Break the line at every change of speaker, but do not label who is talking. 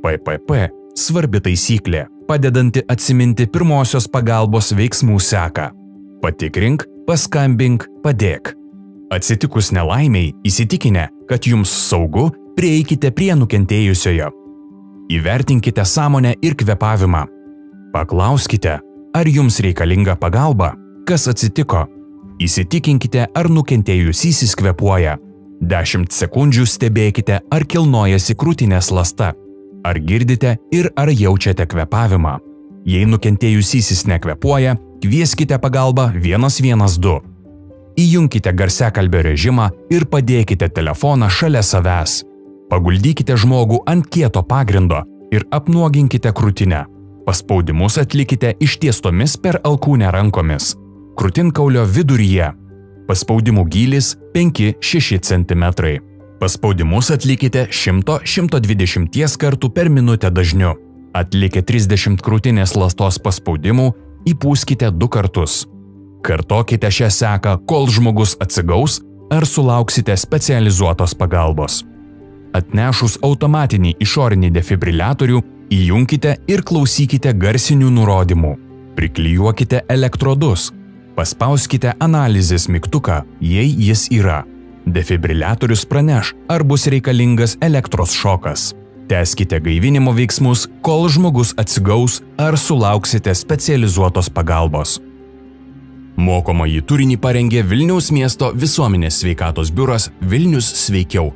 PPP – svarbi taisyklė, padedanti atsiminti pirmosios pagalbos veiksmų seką. Patikrink, paskambink, padėk. Atsitikus nelaimiai, įsitikinę, kad jums saugu, prieikite prie nukentėjusiojo. Įvertinkite sąmonę ir kvėpavimą. Paklauskite, ar jums reikalinga pagalba, kas atsitiko. Įsitikinkite, ar nukentėjusysis kvėpuoja. 10 sekundžių stebėkite, ar kilnojasi krūtinės ląsta. Ar girdite ir ar jaučiate kvėpavimą. Jei nukentėjusysis nekvėpuoja, kvieskite pagalbą 112. Įjunkite garsiakalbio režimą ir padėkite telefoną šalia savęs. Paguldykite žmogų ant kieto pagrindo ir apnuoginkite krūtinę. Paspaudimus atlikite ištiestomis per alkūnę rankomis. Krūtinkaulio viduryje. Paspaudimų gylis 5–6 cm. Paspaudimus atlikite 100–120 kartų per minutę dažniu. Atlikę 30 krūtinės ląstos paspaudimų, įpūskite 2 kartus. Kartokite šią seką, kol žmogus atsigaus ar sulauksite specializuotos pagalbos. Atnešus automatinį išorinį defibriliatorių, įjunkite ir klausykite garsinių nurodymų. Priklijuokite elektrodus. Paspauskite analizės mygtuką, jei jis yra. Defibriliatorius praneš, ar bus reikalingas elektros šokas. Tęskite gaivinimo veiksmus, kol žmogus atsigaus ar sulauksite specializuotos pagalbos. Mokomąjį turinį parengė Vilniaus miesto visuomenės sveikatos biuras Vilnius sveikiau.